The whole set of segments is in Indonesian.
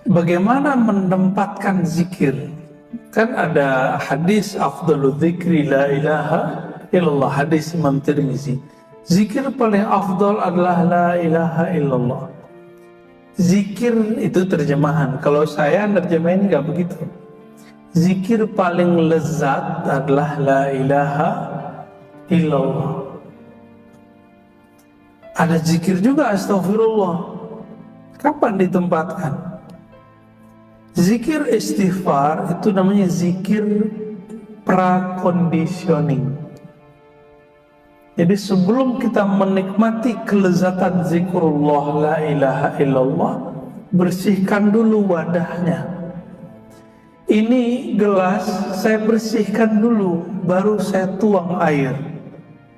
Bagaimana menempatkan zikir? Kan ada hadis afdalu dzikri la ilaha illallah, hadis Imam Tirmizi. Zikir paling afdal adalah la ilaha illallah. Zikir itu terjemahan. Kalau saya nerjemahin nggak begitu. Zikir paling lezat adalah la ilaha illallah. Ada zikir juga astagfirullah. Kapan ditempatkan? Zikir istighfar itu namanya zikir prakondisioning. Jadi sebelum kita menikmati kelezatan zikrullah la ilaha illallah, bersihkan dulu wadahnya. Ini gelas saya bersihkan dulu, baru saya tuang air.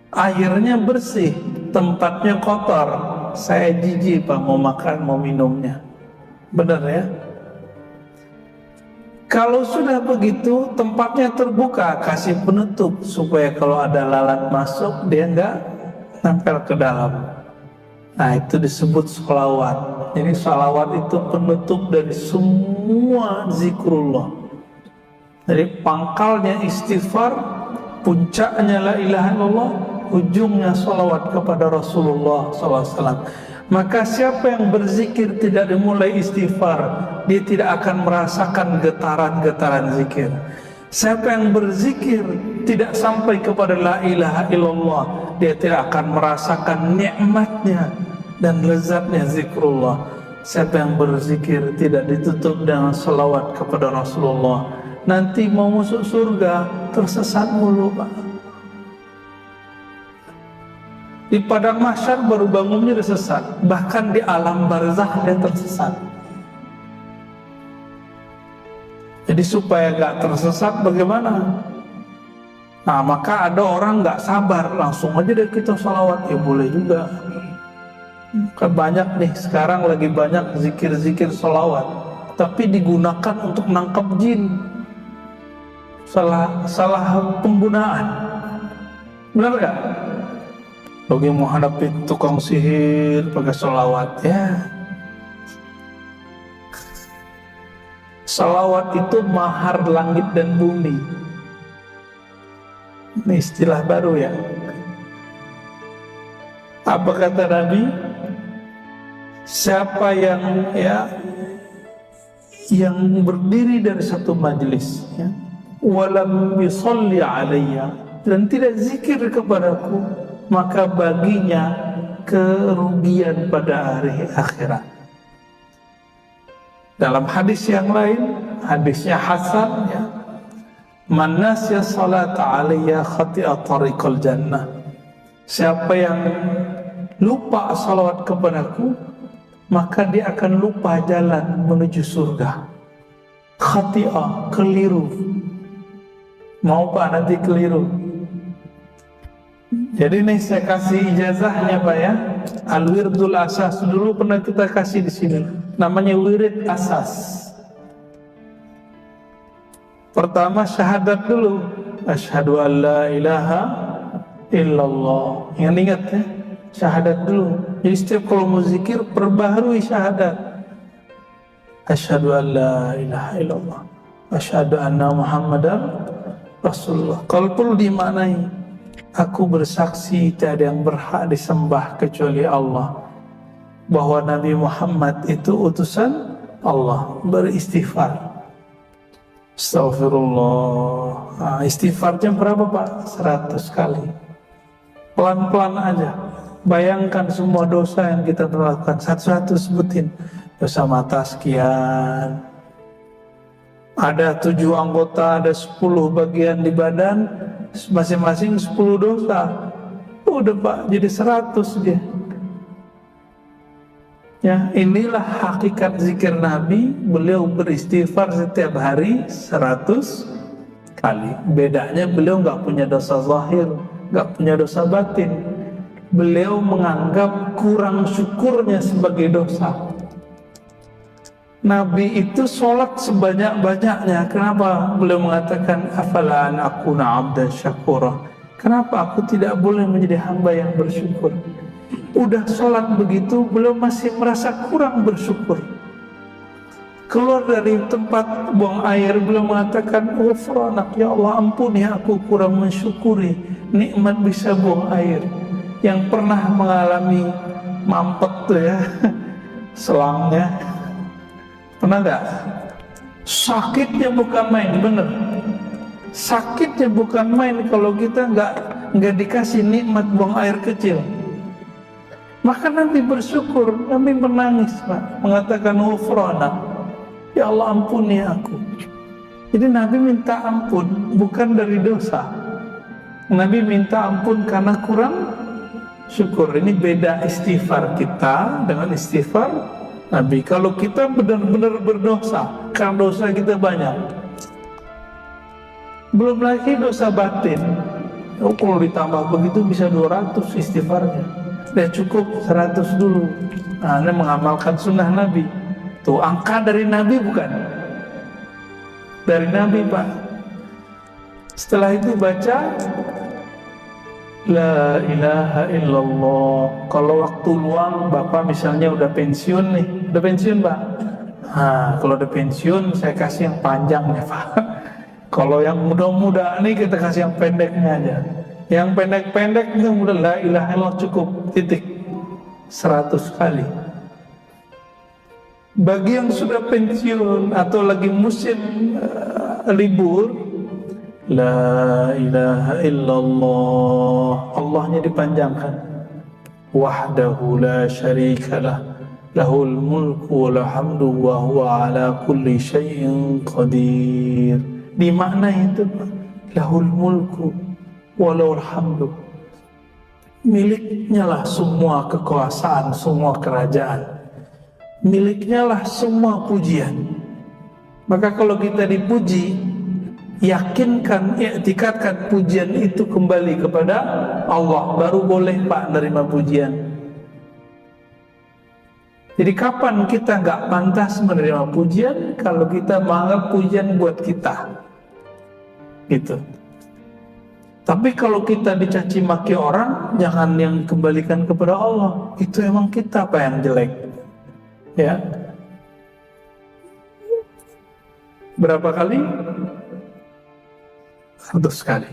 Airnya bersih, tempatnya kotor. Saya jijik Pak mau makan, mau minumnya. Benar ya? Kalau sudah begitu, tempatnya terbuka, kasih penutup supaya kalau ada lalat masuk dia enggak nempel ke dalam. Nah itu disebut sholawat. Jadi sholawat itu penutup dari semua zikrullah. Jadi pangkalnya istighfar, puncaknya la ilaha illallah, ujungnya sholawat kepada Rasulullah SAW. Maka siapa yang berzikir tidak dimulai istighfar, dia tidak akan merasakan getaran-getaran zikir. Siapa yang berzikir tidak sampai kepada la ilaha illallah, dia tidak akan merasakan nikmatnya dan lezatnya zikrullah. Siapa yang berzikir tidak ditutup dengan salawat kepada Rasulullah, nanti mau masuk surga tersesat mulu Pak. Di padang mahsyar baru bangunnya udah sesat, bahkan di alam barzakh dia tersesat. Jadi supaya gak tersesat bagaimana? Nah maka ada orang gak sabar, langsung aja deh kita salawat. Ya boleh juga. Kan banyak nih sekarang lagi banyak zikir-zikir salawat, tapi digunakan untuk nangkap jin. Salah penggunaan. Benar gak? Bagi menghadapi tukang sihir pakai sholawat ya. Sholawat itu mahar langit dan bumi. Ini istilah baru ya. Apa kata Nabi? Siapa yang berdiri dari satu majelis ya, walam yusalli alayya, dan tidak zikir kepadaku, maka baginya kerugian pada hari akhirat. Dalam hadis yang lain, hadisnya hasan ya, man nasya salata alayya khati'a tariqal jannah. Siapa yang lupa salawat kepadaku, maka dia akan lupa jalan menuju surga. Khati'a, keliru. Mau Pak nanti keliru. Jadi nih saya kasih ijazahnya Pak ya. Al-wirdul asas dulu pernah kita kasih di sini. Namanya wirid asas. Pertama syahadat dulu. Asyhadu an la ilaha illallah. Yang ingat ya, syahadat dulu. Jadi setiap kalau mau zikir perbaharui syahadat. Asyhadu an la ilaha illallah. Asyhadu anna Muhammadar Rasulullah. Kalau perlu dimaknai, aku bersaksi tiada yang berhak disembah kecuali Allah, bahwa Nabi Muhammad itu utusan Allah. Beristighfar. Astaghfirullah. Nah, istighfar jam berapa Pak? 100 kali. Pelan-pelan aja. Bayangkan semua dosa yang kita lakukan. Satu-satu sebutin. Dosa mata sekian. Ada 7 anggota, ada 10 bagian di badan, masing-masing 10 dosa. Udah Pak, jadi 100 dia. Ya, inilah hakikat zikir Nabi. Beliau beristighfar setiap hari 100 kali. Bedanya beliau nggak punya dosa zahir, nggak punya dosa batin. Beliau menganggap kurang syukurnya sebagai dosa. Nabi itu sholat sebanyak-banyaknya. Kenapa? Beliau mengatakan, afala an akuna abdan syakura. Kenapa aku tidak boleh menjadi hamba yang bersyukur? Udah sholat begitu, beliau masih merasa kurang bersyukur. keluar dari tempat buang air beliau mengatakan, ghufranak ya Allah, ampuni aku kurang mensyukuri nikmat bisa buang air. Yang pernah mengalami mampet tuh ya selangnya, pernah nggak? Sakitnya bukan main, bener. Sakitnya bukan main kalau kita nggak dikasih nikmat buang air kecil. Maka Nabi bersyukur, Nabi menangis, Pak, mengatakan ghufranak, ya Allah ampuni aku. Jadi Nabi minta ampun bukan dari dosa. Nabi minta ampun karena kurang syukur. Ini beda istighfar kita dengan istighfar Nabi. Kalau kita benar-benar berdosa, karena dosa kita banyak, belum lagi dosa batin. Kalau ditambah begitu bisa 200 istighfarnya. Udah cukup 100 dulu. Nah, ini mengamalkan sunnah Nabi. Tuh angka dari Nabi bukan? Dari Nabi, Pak. Setelah itu baca La ilaha illallah. Kalau waktu luang Bapak misalnya udah pensiun nih, udah pensiun Pak. Nah, kalau udah pensiun saya kasih yang panjang ya Pak. Kalau yang muda-muda nih kita kasih yang pendeknya aja. Yang pendek-pendek itu udah la ilaha illallah cukup, titik. 100 kali. Bagi yang sudah pensiun atau lagi musim libur, La ilaha illallah, Allahnya dipanjangkan. Wahdahu la syarikalah, lahul mulku wa hamdu wa huwa ala kulli syai'in qadir. Di makna itu, lahul mulku wa lahul hamdu. Miliknya lah semua kekuasaan, semua kerajaan. Miliknya lah semua pujian. Maka kalau kita dipuji, yakinkan, i'tikadkan pujian itu kembali kepada Allah, baru boleh Pak nerima pujian. Jadi kapan kita nggak pantas menerima pujian? Kalau kita menganggap pujian buat kita, gitu. Tapi kalau kita dicaci maki orang, jangan yang kembalikan kepada Allah. Itu emang kita Pak yang jelek, ya. Berapa kali? 100 kali.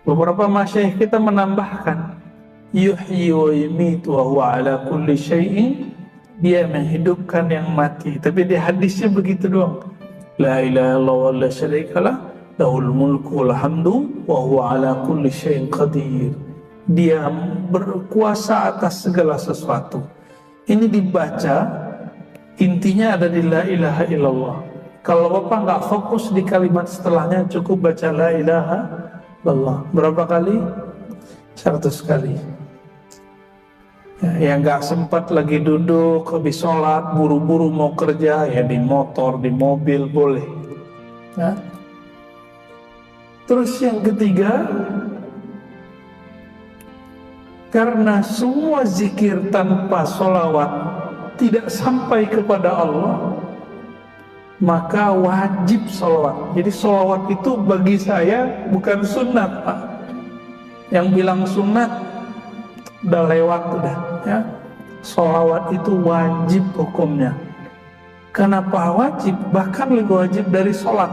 Beberapa masyayikh kita menambahkan, yuhyi wa yumitu wa huwa ala kulli syai'in, dia menghidupkan yang mati. Tapi di hadisnya begitu doang. La ilaha illallah wa la syarikalah, lahul mulku wal hamdu wa huwa ala kulli syai'in qadir. Dia berkuasa atas segala sesuatu. Ini dibaca, intinya ada di la ilaha illallah. Kalau Bapak nggak fokus di kalimat setelahnya, cukup baca la ilaha illallah. Berapa kali? 100 kali. Ya, yang nggak sempat lagi duduk, habis sholat, buru-buru mau kerja, ya di motor, di mobil boleh. Ya. Terus yang ketiga, karena semua zikir tanpa sholawat tidak sampai kepada Allah, maka wajib sholawat. Jadi sholawat itu bagi saya bukan sunat Pak. Yang bilang sunat udah lewat udah ya. Sholawat itu wajib hukumnya. Kenapa wajib? Bahkan lebih wajib dari sholat.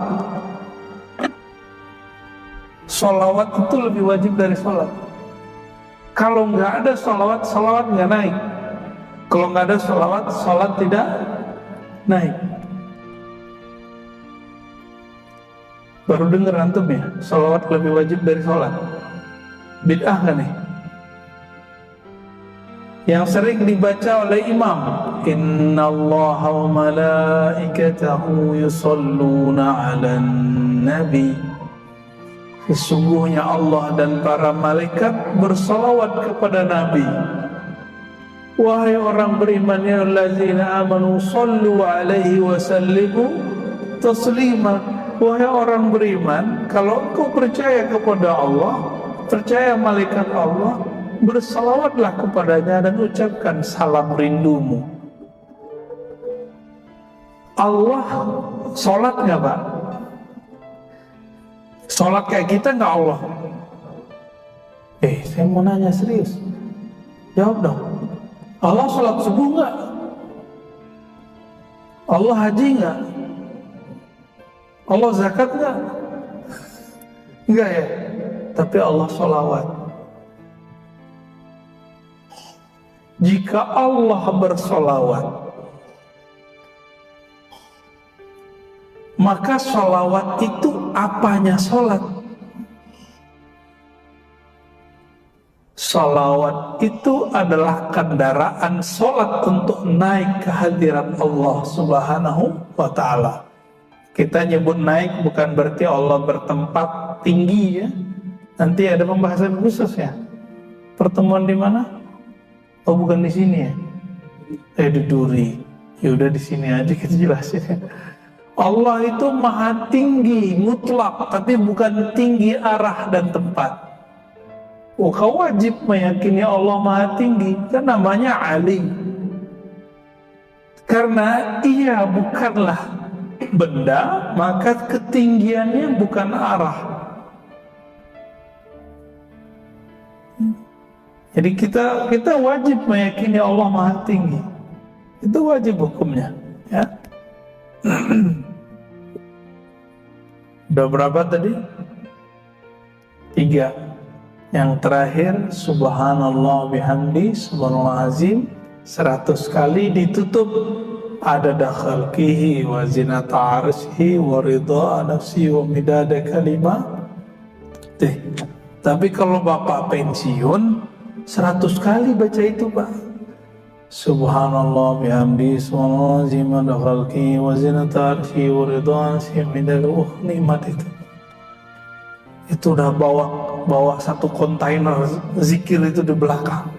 Sholawat itu lebih wajib dari sholat. Kalau nggak ada sholawat, sholawat nggak naik. Kalau nggak ada sholawat, sholat tidak naik. Baru dengar antum ya, sholawat lebih wajib dari sholat. Bid'ah kan nih? Yang sering dibaca oleh imam, Inna allaha wa malaikatahu yusalluna ala nabi. Sesungguhnya Allah dan para malaikat bersalawat kepada Nabi. Wahai orang beriman, ya allazina amanu sallu alaihi wa sallimu taslima. Wahai orang beriman, kalau engkau percaya kepada Allah, percaya malaikat Allah, bersalawatlah kepadanya dan ucapkan salam rindumu. Allah sholat nggak Pak? Sholat kayak kita nggak Allah? Saya mau nanya serius, jawab dong. Allah sholat subuh nggak? Allah haji nggak? Allah zakat nggak? Enggak ya. Tapi Allah sholawat. Jika Allah bersolawat, maka sholawat itu apanya sholat? Sholawat itu adalah kendaraan sholat untuk naik ke hadirat Allah Subhanahu wa ta'ala. Kita nyebut naik bukan berarti Allah bertempat tinggi ya. Nanti ada pembahasan khusus ya. Pertemuan di mana? Oh bukan di sini ya. Di Duri. Ya udah di sini aja kita jelasin ya. Allah itu maha tinggi mutlak, tapi bukan tinggi arah dan tempat. Oh, kau wajib meyakini Allah maha tinggi, kan namanya alim. Karena ia bukanlah benda, maka ketinggiannya bukan arah. Jadi kita wajib meyakini Allah maha tinggi. Itu wajib hukumnya, ya. Udah berapa tadi? 3. Yang terakhir, subhanallah bihamdi, subhanallah azim, 100 kali ditutup adada khalqihi wa zinata arsyihi wa ridha nafsi wa midada kalimah. Tapi kalau bapak pensiun 100 kali baca itu pak. Subhanallah bihamdi, subhanallah azim, adada khalqihi wa zinata arsyihi wa ridha nafsi wa midada. Nikmat itu. Itu udah bawa satu kontainer zikir itu di belakang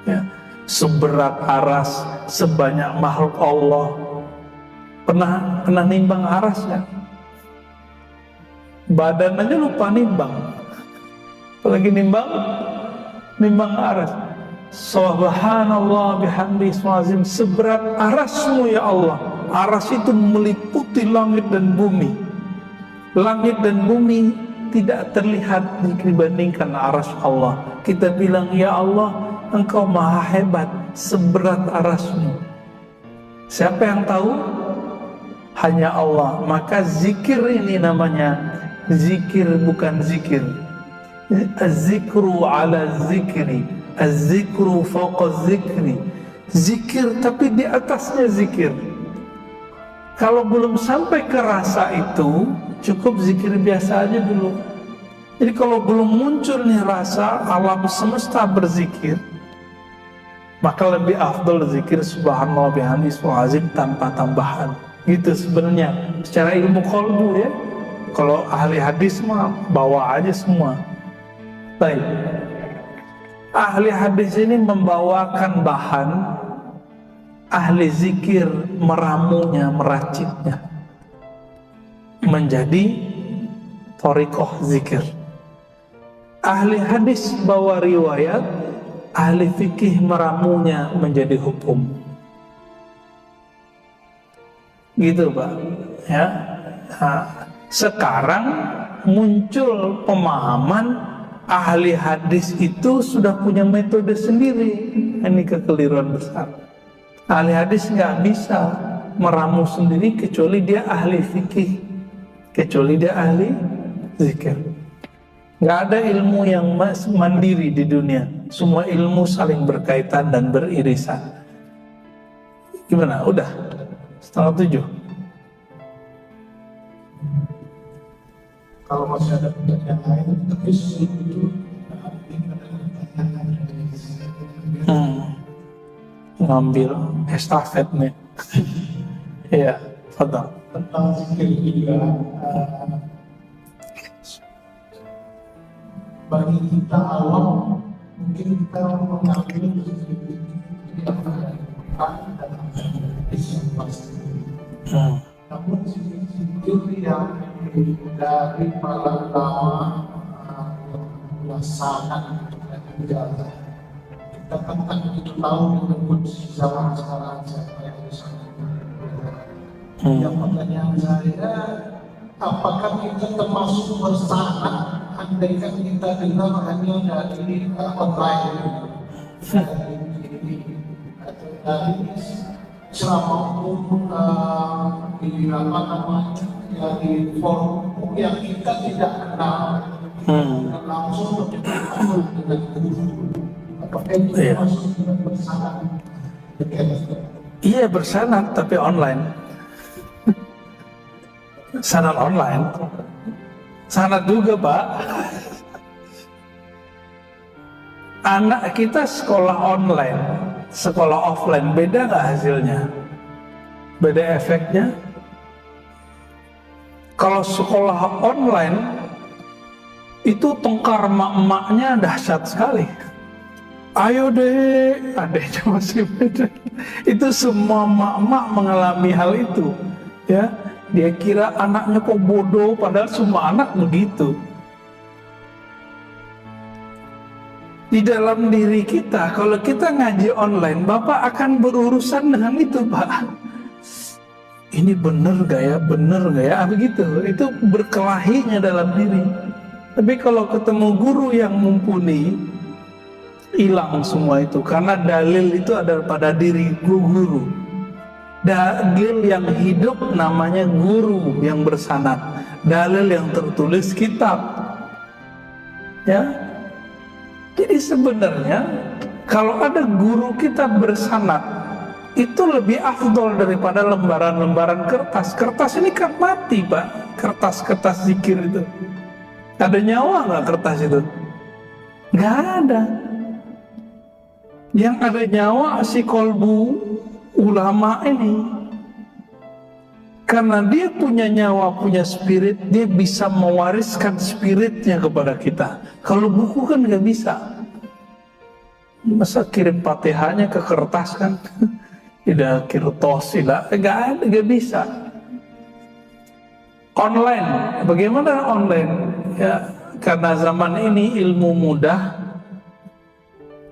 ya. Seberat aras, sebanyak makhluk Allah. Pernah nimbang aras ya? Badan aja lupa nimbang, apalagi nimbang aras. Subhanallah bihamdi azim, seberat arasmu ya Allah. Aras itu meliputi langit dan bumi. Langit dan bumi tidak terlihat dibandingkan aras Allah. Kita bilang, ya Allah, Engkau maha hebat, seberat arasmu. Siapa yang tahu? Hanya Allah. Maka zikir ini namanya zikir bukan zikir. Az-zikru ala zikri, az-zikru fawqa zikri. Zikir tapi di atasnya zikir. Kalau belum sampai ke rasa itu, cukup zikir biasa aja dulu. Jadi kalau belum muncul nih rasa alam semesta berzikir, maka lebih afdal zikir subhanallah bihamdi subhanallah azim tanpa tambahan. Gitu sebenarnya secara ilmu qalbu ya. Kalau ahli hadis mah bawa aja semua. Baik. Ahli hadis ini membawakan bahan, ahli zikir meramunya, meraciknya menjadi thariqah zikir. Ahli hadis bawa riwayat, ahli fikih meramunya menjadi hukum. Gitu Pak ya. Nah, sekarang muncul pemahaman ahli hadis itu sudah punya metode sendiri. Ini kekeliruan besar. Ahli hadis nggak bisa meramu sendiri kecuali dia ahli fikih, kecuali dia ahli zikir. Nggak ada ilmu yang mandiri di dunia. Semua ilmu saling berkaitan dan beririsan. Gimana? Udah? 6:30. Kalau masih ada pertanyaan lain, tapi itu ngambil estafet nih. Iya, fadhal. tentang zikir juga. Bagi kita awam, mungkin kita mengambil zikir yang dan yang pasti. Namun zikir yang dari para ulama sangat dan kita kan itu tahu menyebut zaman sekarang siapa yang bisa. Yang pertanyaan saya, apakah kita termasuk bersalah andaikan kita dengar hanya dari online, dari ceramah umum di apa namanya, ya di forum yang kita tidak kenal, dan langsung bertemu dengan guru. Apakah itu Iya. masuk dengan bersanad? Iya, bersanad tapi online. Sanad online. Sanad juga, Pak. Anak kita sekolah online, sekolah offline, beda nggak hasilnya? Beda efeknya? Kalau sekolah online, itu tengkar emak-emaknya dahsyat sekali. Ayo deh, adeknya masih beda. Itu semua emak-emak mengalami hal itu. Ya, dia kira anaknya kok bodoh, padahal semua anak begitu. Di dalam diri kita, kalau kita ngaji online, Bapak akan berurusan dengan itu, Pak. Ini bener gak ya, bener gak ya, begitu. Itu berkelahinya dalam diri. Tapi kalau ketemu guru yang mumpuni, hilang semua itu. Karena dalil itu ada pada diri guru. Dalil yang hidup namanya guru yang bersanad. Dalil yang tertulis kitab. Ya. Jadi sebenarnya kalau ada guru kita bersanad, itu lebih afdol daripada lembaran-lembaran kertas. Kertas ini kan mati, Pak. Kertas-kertas zikir itu. Ada nyawa nggak kertas itu? Nggak ada. Yang ada nyawa si kolbu ulama ini. Karena dia punya nyawa, punya spirit, dia bisa mewariskan spiritnya kepada kita. Kalau buku kan nggak bisa. Masa kirim Fatihahnya ke kertas kan? Tidak kirtos, nggak bisa. Online, bagaimana online? Ya, karena zaman ini ilmu mudah,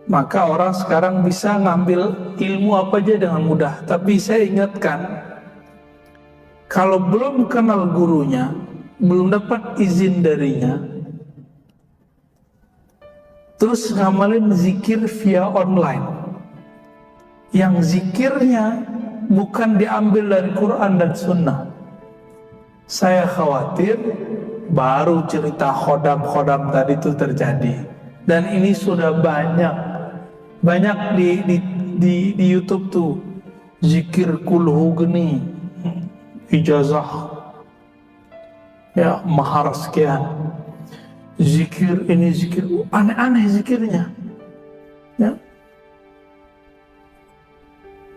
maka orang sekarang bisa ngambil ilmu apa aja dengan mudah. Tapi saya ingatkan, kalau belum kenal gurunya, belum dapat izin darinya, terus ngamalin zikir via online, yang zikirnya bukan diambil dari Quran dan Sunnah, saya khawatir baru cerita khodam-khodam tadi itu terjadi. Dan ini sudah banyak di YouTube tuh, zikir kulhu geni, ijazah ya mahar sekian, zikir ini zikir aneh-aneh zikirnya ya.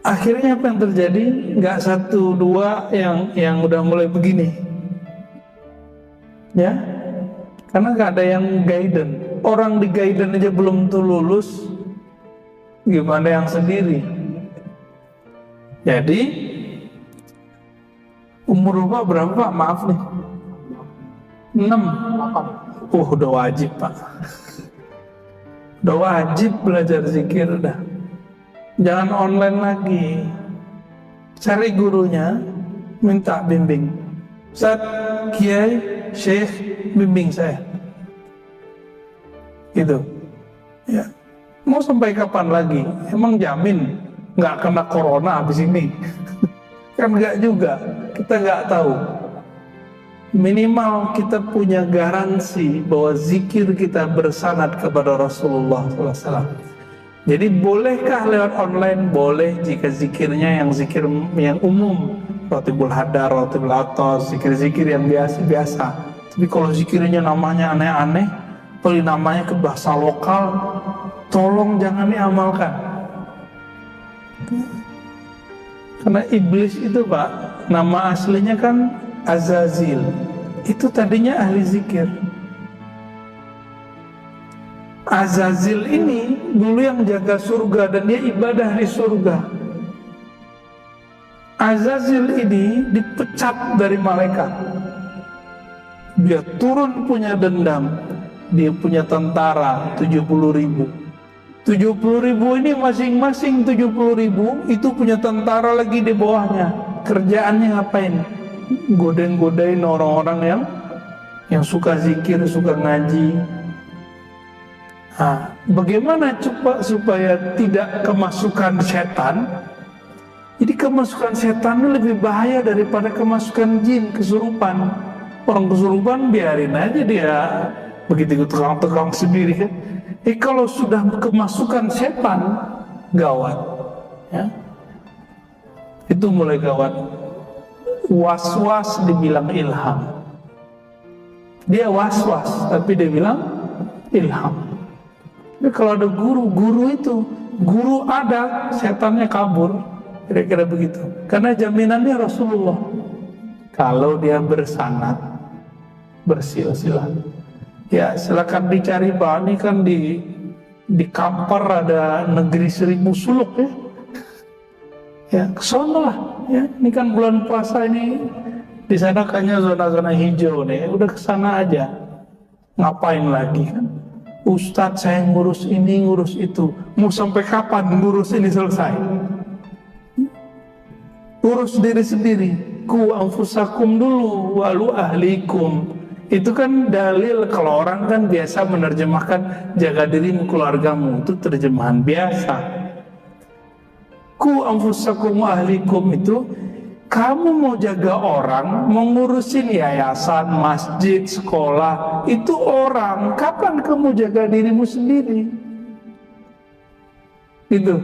Akhirnya apa yang terjadi? Nggak satu dua yang udah mulai begini ya, karena nggak ada yang guidance. Orang di guidance aja belum tuh lulus, gimana yang sendiri? Jadi umur Bapak berapa, Pak? Maaf nih. 6. Udah wajib, Pak. Udah wajib belajar zikir udah. Jangan online lagi. Cari gurunya, minta bimbing. Ustaz, Kiai, Syekh, bimbing saya. Gitu. Ya. Mau sampai kapan lagi? Emang jamin nggak kena corona habis ini? Kan nggak juga. Kita nggak tahu. Minimal kita punya garansi bahwa zikir kita bersanad kepada Rasulullah SAW. Jadi bolehkah lewat online? Boleh jika zikirnya yang zikir yang umum, Ratibul Hadar, Ratibul Atos, zikir-zikir yang biasa-biasa. Tapi kalau zikirnya namanya aneh-aneh, apalagi namanya ke bahasa lokal, tolong jangan diamalkan. Karena iblis itu, Pak, nama aslinya kan Azazil. Itu tadinya ahli zikir. Azazil ini dulu yang jaga surga dan dia ibadah di surga. Azazil ini dipecat dari malaikat. Dia turun punya dendam. Dia punya tentara 70.000. 70.000 ini masing-masing 70.000 itu punya tentara lagi di bawahnya. Kerjaannya ngapain? Godain-godain orang-orang yang suka zikir, suka ngaji. Nah, bagaimana coba supaya tidak kemasukan setan? Jadi kemasukan setan ini lebih bahaya daripada kemasukan jin, kesurupan. Orang kesurupan biarin aja dia begitu tegang-tegang sendiri kan. Kalau sudah kemasukan setan, gawat. Ya. Itu mulai gawat. Was-was dibilang ilham. Dia was-was, tapi dia bilang ilham. Jadi kalau ada guru itu, guru ada, setannya kabur. Kira-kira begitu. Karena jaminannya Rasulullah. Kalau dia bersanad, bersilsilah. Ya silakan dicari Pak. Ini kan di Kampar ada negeri 1000 suluk ya. Ya kesana lah. Ya ini kan bulan puasa ini. Di sana kayaknya zona-zona hijau nih. Udah kesana aja. Ngapain lagi kan? Ustadz saya ngurus ini, ngurus itu. Mau sampai kapan ngurus ini selesai? Urus diri sendiri. Ku anfusakum dulu walu ahlikum. Itu kan dalil kalau orang kan biasa menerjemahkan jaga dirimu keluargamu. Itu terjemahan biasa. Ku anfusakum wa ahlikum itu kamu mau jaga orang, mau ngurusin yayasan, masjid, sekolah, itu orang. Kapan kamu jaga dirimu sendiri? Gitu.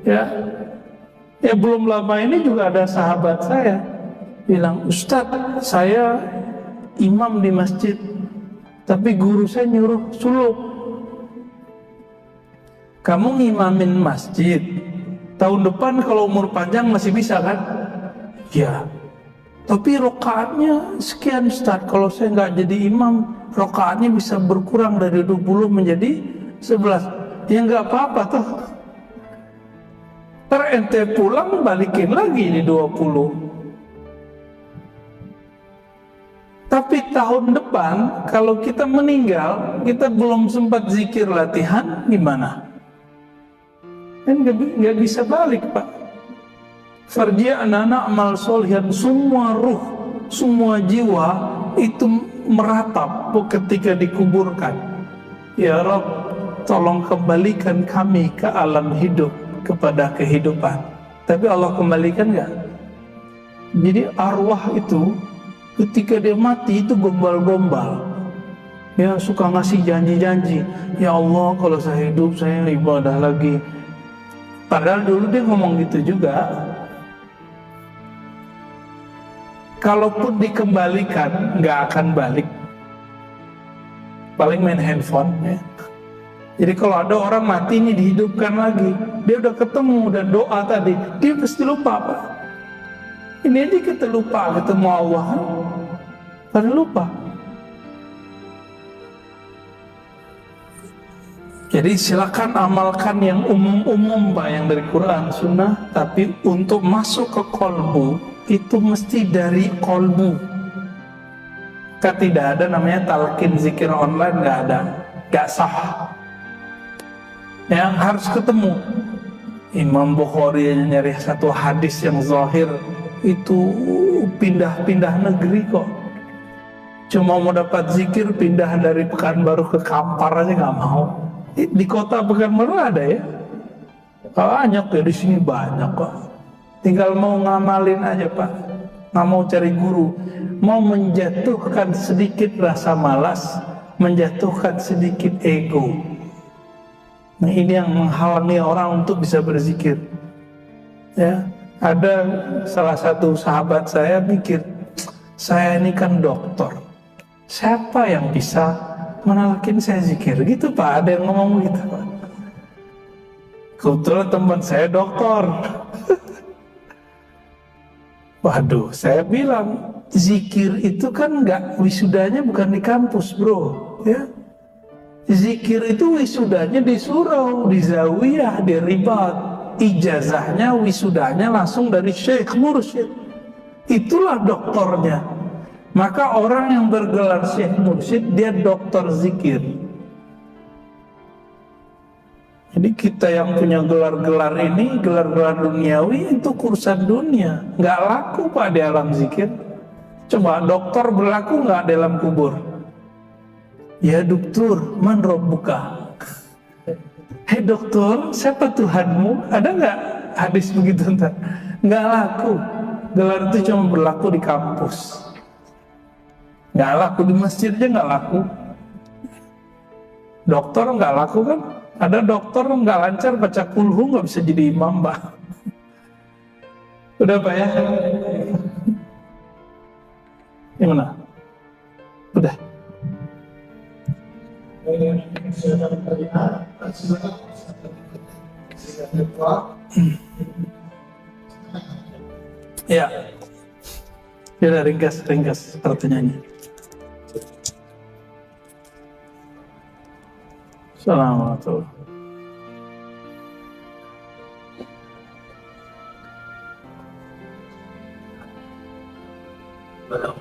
Ya belum lama ini juga ada sahabat saya bilang, Ustadz saya imam di masjid tapi guru saya nyuruh suluk. Kamu ngimamin masjid tahun depan kalau umur panjang masih bisa kan? Ya, tapi rokaatnya sekian Ustadz. Kalau saya nggak jadi imam, rokaatnya bisa berkurang dari 20 menjadi 11. Ya nggak apa-apa toh. Ntar ente pulang balikin lagi di 20. Tapi tahun depan kalau kita meninggal, kita belum sempat zikir latihan, gimana? Kan nggak bisa balik Pak. Farji'na na'mal sholihan, semua ruh, semua jiwa itu meratap ketika dikuburkan. Ya Rabb, tolong kembalikan kami ke alam hidup, kepada kehidupan. Tapi Allah kembalikan nggak? Jadi arwah itu ketika dia mati itu gombal-gombal. Ya suka ngasih janji-janji. Ya Allah kalau saya hidup saya ibadah lagi. Padahal dulu dia ngomong gitu juga. Kalaupun dikembalikan nggak akan balik. Paling main handphone ya. Jadi kalau ada orang mati ini dihidupkan lagi, dia udah ketemu dan doa tadi, dia pasti lupa Pak. Ini aja kita lupa ketemu Allah, pada lupa. Jadi silakan amalkan yang umum-umum Pak, yang dari Quran, Sunnah, tapi untuk masuk ke kolbu itu mesti dari kolbu. Kan tidak ada namanya talqin zikir online, nggak ada, nggak sah. Yang harus ketemu. Imam Bukhari nyari satu hadis yang zahir itu pindah-pindah negeri kok. Cuma mau dapat zikir pindah dari Pekanbaru ke Kampar aja nggak mau. Di kota Pekanbaru ada ya. Banyak ya, di sini banyak kok. Tinggal mau ngamalin aja Pak. Nggak mau cari guru. Mau menjatuhkan sedikit rasa malas, menjatuhkan sedikit ego. Nah ini yang menghalangi orang untuk bisa berzikir. Ya, ada salah satu sahabat saya mikir, saya ini kan dokter, siapa yang bisa menalkin saya zikir? Gitu Pak, ada yang ngomong gitu Pak. Kebetulan teman saya dokter. Waduh, saya bilang zikir itu kan nggak, wisudanya bukan di kampus bro, ya. Zikir itu wisudanya di surau, di zawiyah, di ribat. Ijazahnya, wisudanya langsung dari syekh mursyid. Itulah doktornya. Maka orang yang bergelar syekh mursyid, dia dokter zikir. Jadi kita yang punya gelar-gelar ini, gelar-gelar duniawi, itu urusan dunia. Nggak laku Pak di alam zikir. Coba dokter berlaku nggak dalam kubur? Ya dokter, man rabbuka? Hei dokter, siapa Tuhanmu? Ada nggak hadis begitu ntar? nggak laku. Gelar itu cuma berlaku di kampus, nggak laku di masjid aja nggak laku. Dokter nggak laku kan? Ada dokter nggak lancar baca kulhu nggak bisa jadi imam, Pak. Udah Pak ya? Gimana? Udah. Ya. Ya udah ringkas pertanyaannya. Assalamualaikum. Belum.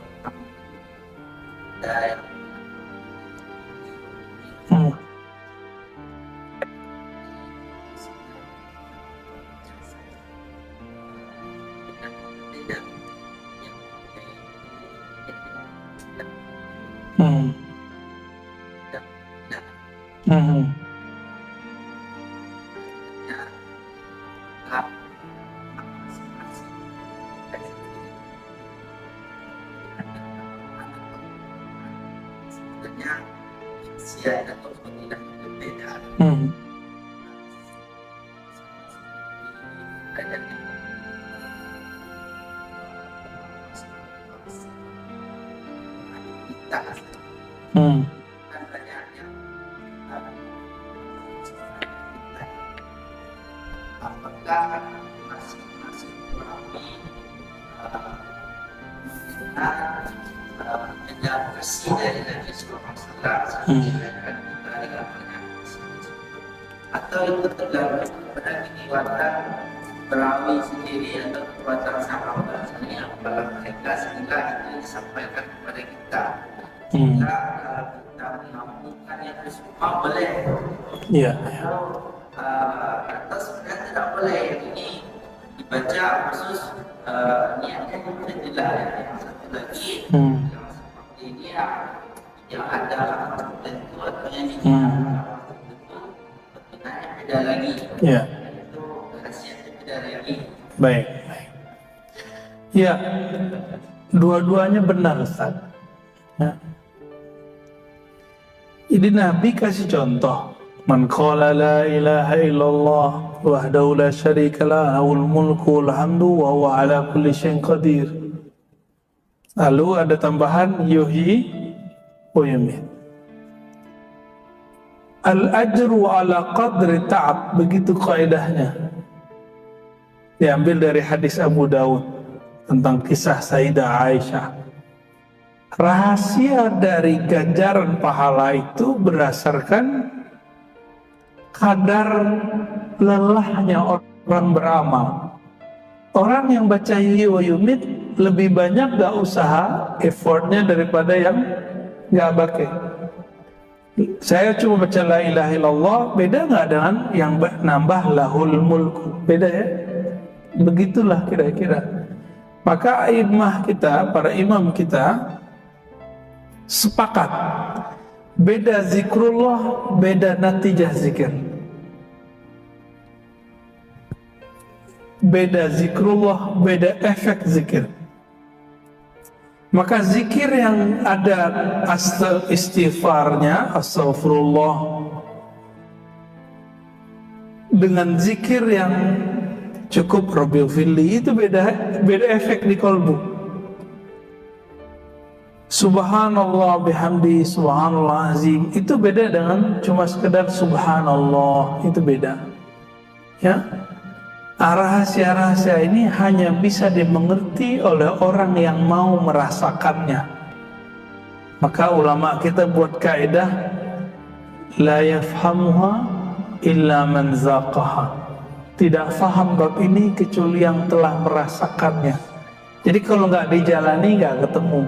Hmm. Hmm. Hmm. Sebenarnya usia atau fadilah itu beda. Hmm. Ada kita Hmm. kan banyak yang apakah masing-masing perawi adaptasi dari Nabi SAW atau itu tergantung kepada kekuatan perawi sendiri atau kekuatan sahabat sendiri apakah mereka sehingga itu disampaikan kepada kita. Sehingga kalau kita mengampungkan itu semua boleh. Iya. Atau sebenarnya tidak boleh. Ini dibaca khusus niatnya tidak. Yang satu lagi Hmm. yang seperti ini yang ada tertentu atau yang tertentu benarnya beda lagi. Iya. Itu khasiatnya beda lagi. Baik. Ya, dua-duanya benar, Ustaz. Ya. Ini Nabi kasih contoh. Man qala la ilaha illallah wahdahu la syarika lah lahul mulku wal hamdu wa huwa ala kulli syai'in qadir. Lalu ada tambahan yuhyi wa yumiit. Al-ajru ala qadri ta'ab, begitu kaidahnya. Diambil dari hadis Abu Daud tentang kisah Sayyidah Aisyah. Rahasia dari ganjaran pahala itu berdasarkan kadar lelahnya orang beramal. Orang yang baca yuhyi wa yumiit lebih banyak gak usaha effortnya daripada yang gak pakai. Saya cuma baca la ilaha illallah, beda gak dengan yang nambah lahul mulku? Beda ya? Begitulah kira-kira. Maka imam kita, para imam kita sepakat, beda zikrullah, beda natijah zikir. Beda zikrullah, beda efek zikir. Maka zikir yang ada istighfarnya, astaghfirullah, dengan zikir yang cukup Rabbighfirli, itu beda efek di kolbu. Subhanallah bihamdi, subhanallah azim, itu beda dengan cuma sekedar subhanallah, itu beda. Ya, rahasia-rahasia ini hanya bisa dimengerti oleh orang yang mau merasakannya. Maka ulama kita buat kaidah la yafhamuha illa man zaqaha. Tidak faham bab ini kecuali yang telah merasakannya. Jadi kalau nggak dijalani nggak ketemu.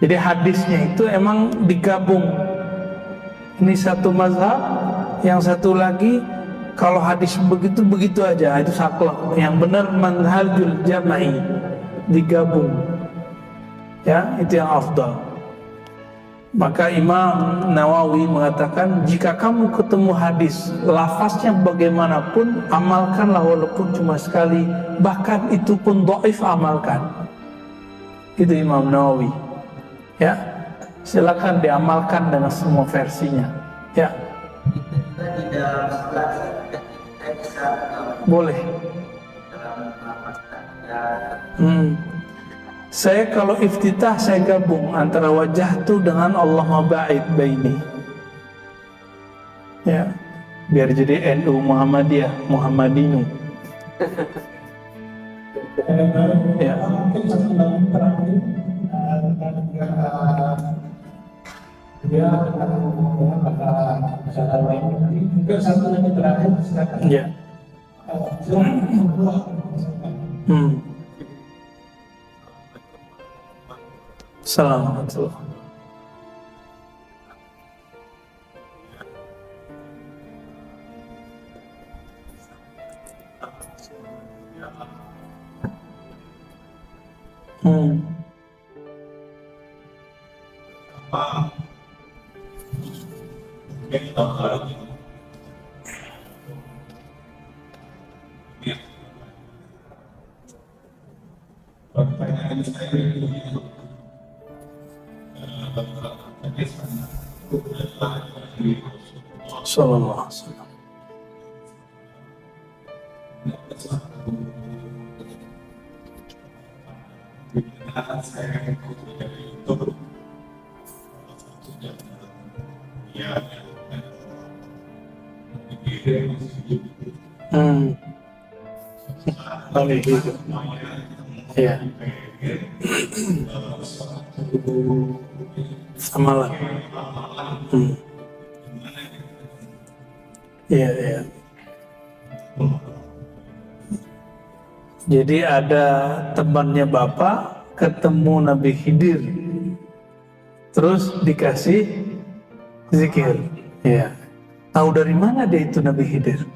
Jadi hadisnya itu emang digabung. Ini satu mazhab, yang satu lagi kalau hadis begitu aja, itu saklek. Yang benar manhajul jama'i, digabung. Ya, itu yang afdal. Maka Imam Nawawi mengatakan, jika kamu ketemu hadis lafaznya bagaimanapun, amalkanlah walaupun cuma sekali, bahkan itu pun dhaif, amalkan. Itu Imam Nawawi. Ya, silakan diamalkan dengan semua versinya. Ya, Kita juga di dalam sholat kita bisa boleh. dalam melakukan ya. Saya kalau iftitah saya gabung antara wajahtu dengan Allahumma ba'id baini. Ya, biar jadi NU Muhammadiyah, Muhammadinu. Ya. Mungkin satu lagi terakhir dia akan ngomong pada masalah lain. Mungkin satu lagi terakhir silakan. Ya. Assalamualaikum. Pertanyaan saya Sallallahu alaihi wasallam. Oke, gitu. Iya. Sama lah. Iya, iya. Jadi ada temannya Bapak ketemu Nabi Khidir, terus dikasih zikir. Iya. Tahu dari mana dia itu Nabi Khidir?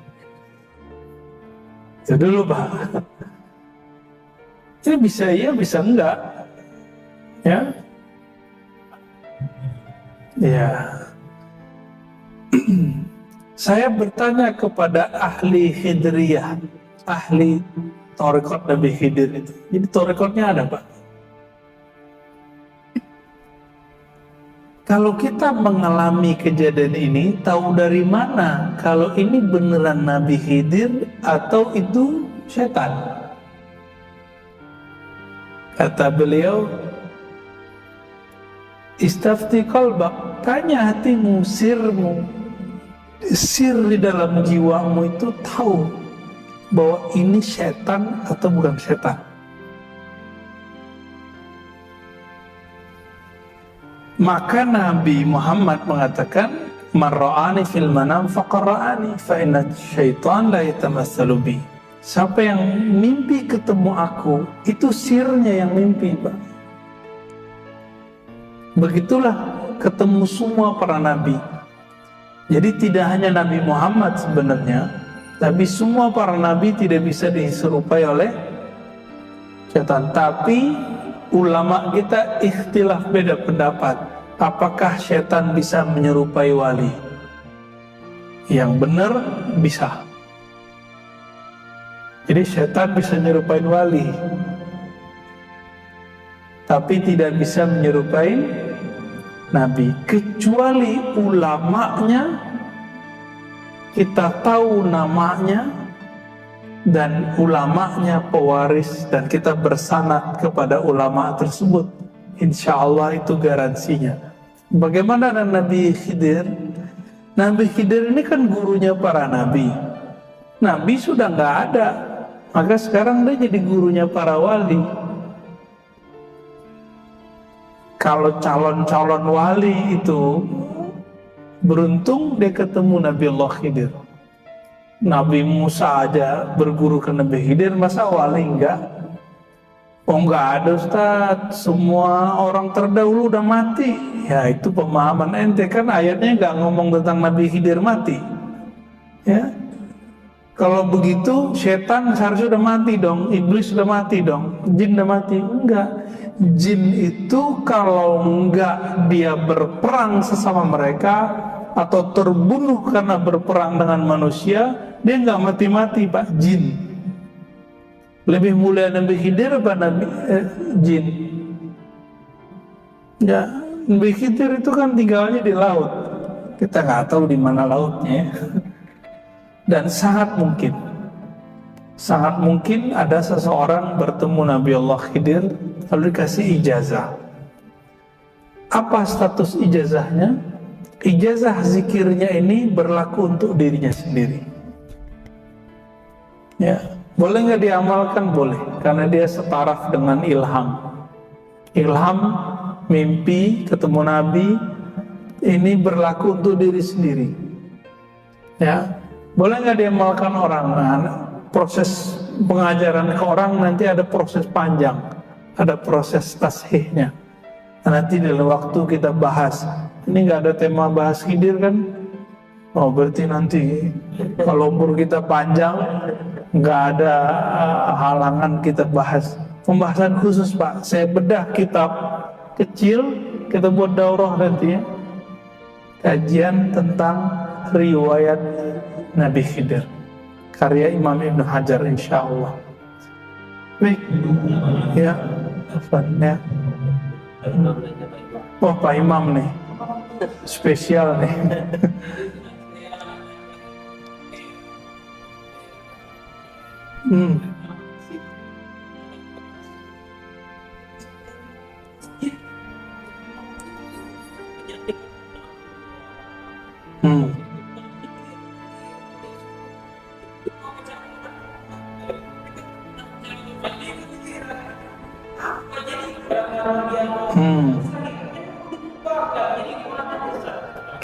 Itu dulu Pak. Ini bisa iya, bisa enggak. Ya. Ya. Saya bertanya kepada ahli Khidriyah, ahli Thariqat Nabi Khidir itu. Jadi Thariqatnya ada Pak. Kalau kita mengalami kejadian ini, tahu dari mana kalau ini beneran Nabi Khidir atau itu setan? Kata beliau, istafti qalbak, tanya hatimu, sirmu, sir di dalam jiwamu itu tahu bahwa ini setan atau bukan setan. Maka Nabi Muhammad mengatakan, man ra'ani fil manam faqad ra'ani fa inna syaitan la yatamassalu bi. Siapa yang mimpi ketemu aku, itu sirnya yang mimpi, Pak. Begitulah ketemu semua para nabi. Jadi tidak hanya Nabi Muhammad sebenarnya, tapi semua para nabi tidak bisa diserupai oleh setan. Tapi ulama kita ikhtilaf, beda pendapat. Apakah setan bisa menyerupai wali? Yang benar bisa. Jadi setan bisa menyerupai wali, tapi tidak bisa menyerupai nabi. Kecuali ulamanya, kita tahu namanya, dan ulamanya pewaris, dan kita bersanad kepada ulama tersebut. Insya Allah itu garansinya. Bagaimana dengan Nabi Khidir? Nabi Khidir ini kan gurunya para nabi. Nabi sudah nggak ada, maka sekarang dia jadi gurunya para wali. Kalau calon-calon wali itu beruntung dia ketemu Nabi Allah Khidir. Nabi Musa aja berguru ke Nabi Khidir, masa wali enggak? Oh enggak ada Ustaz, semua orang terdahulu udah mati. Ya itu pemahaman ente, kan ayatnya enggak ngomong tentang Nabi Khidir mati. Ya. Kalau begitu setan seharusnya sudah mati dong, iblis sudah mati dong, jin sudah mati. Enggak. Jin itu kalau enggak dia berperang sesama mereka atau terbunuh karena berperang dengan manusia, dia enggak mati-mati, Pak. Jin lebih mulia Nabi Khidir apa jin? Ya, Nabi Khidir itu kan tinggalnya di laut. Kita nggak tahu di mana lautnya. Dan sangat mungkin ada seseorang bertemu Nabi Allah Khidir lalu dikasih ijazah. Apa status ijazahnya? Ijazah zikirnya ini berlaku untuk dirinya sendiri. Ya, boleh nggak diamalkan? Boleh, karena dia setaraf dengan ilham. Ilham, mimpi, ketemu Nabi, ini berlaku untuk diri sendiri. Ya, boleh nggak diamalkan orang? Nah, proses pengajaran ke orang nanti ada proses panjang, ada proses tashihnya. Nah, nanti dalam waktu kita bahas. Ini nggak ada tema bahas Khidir kan? Oh, berarti nanti kalau umur kita panjang, nggak ada halangan kita bahas. Pembahasan khusus, Pak. Saya bedah kitab kecil, kita buat daurah nanti ya. Kajian tentang riwayat Nabi Khidir, karya Imam Ibn Hajar, insya Allah. Baik, ya, ya. Oh, Pak Imam nih, spesial nih.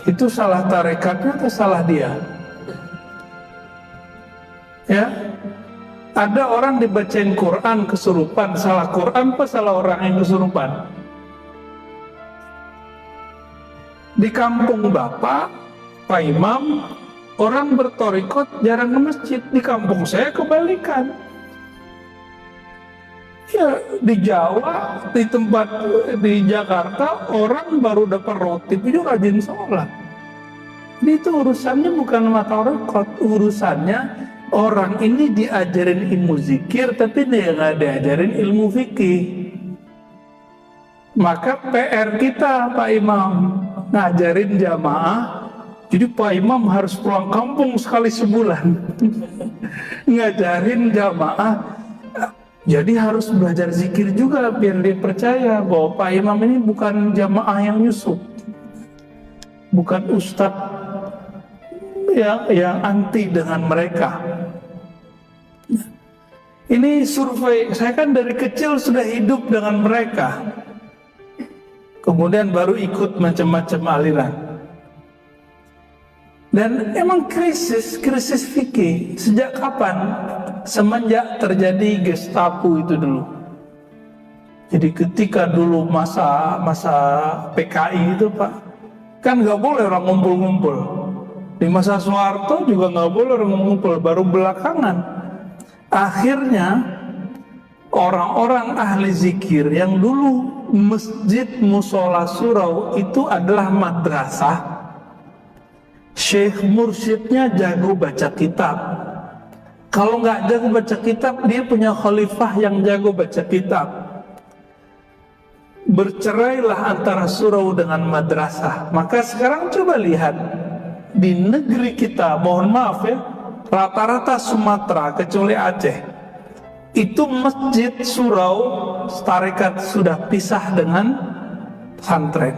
Itu salah tarekatnya atau salah dia? Ya, ada orang dibacain Quran kesurupan, salah Quran apa salah orang yang kesurupan? Di kampung Bapak, Pak Imam, orang bertorikot jarang ke masjid. Di kampung saya kebalikan. Ya, di Jawa, di tempat di Jakarta, orang baru dapat roti itu rajin sholat. Jadi itu urusannya bukan matorikot, urusannya orang ini diajarin ilmu zikir, tapi dia nggak diajarin ilmu fikih. Maka PR kita, Pak Imam, ngajarin jamaah. Jadi Pak Imam harus pulang kampung sekali sebulan, ngajarin jamaah. Jadi harus belajar zikir juga biar dia percaya bahwa Pak Imam ini bukan jamaah yang nyusup, bukan ustadz yang anti dengan mereka. Ini survei, saya kan dari kecil sudah hidup dengan mereka, kemudian baru ikut macam-macam aliran. Dan emang krisis fikih sejak kapan? Semenjak terjadi Gestapo itu dulu. Jadi ketika dulu masa PKI itu, Pak, kan nggak boleh orang ngumpul-ngumpul. Di masa Soeharto juga nggak boleh orang ngumpul, baru belakangan. Akhirnya orang-orang ahli zikir yang dulu masjid musola surau itu adalah madrasah, syekh mursyidnya jago baca kitab. Kalau nggak jago baca kitab, dia punya khalifah yang jago baca kitab. Bercerailah antara surau dengan madrasah. Maka sekarang coba lihat di negeri kita, mohon maaf ya, rata-rata Sumatera kecuali Aceh, itu masjid surau tarekat sudah pisah dengan pesantren.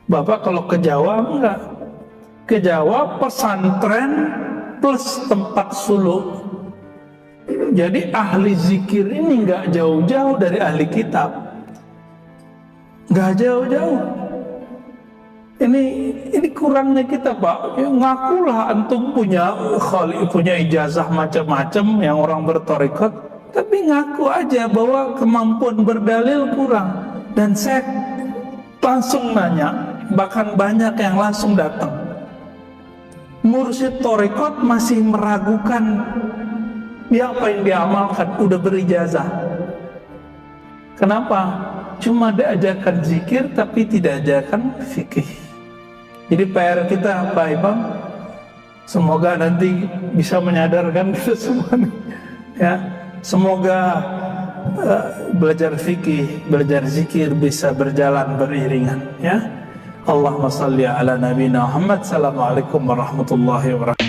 Bapak kalau ke Jawa enggak, ke Jawa pesantren plus tempat suluk. Jadi ahli zikir ini enggak jauh-jauh dari ahli kitab, enggak jauh-jauh. Ini kurangnya kita, Pak. Ya, ngakulah antum punya ijazah macam-macam yang orang bertorikot, tapi ngaku aja bahwa kemampuan berdalil kurang. Dan saya langsung nanya, bahkan banyak yang langsung datang. mursyid thariqat masih meragukan dia apa yang diamalkan, udah berijazah. Kenapa? Cuma diajarkan zikir tapi tidak ajarkan fikih. Jadi PR kita Pak Imam, semoga nanti bisa menyadarkan kita semua nih, ya. Semoga belajar fikih, belajar zikir bisa berjalan beriringan, ya. Allahumma salli ala nabiyina Muhammad. Assalamualaikum warahmatullahi wabarakatuh.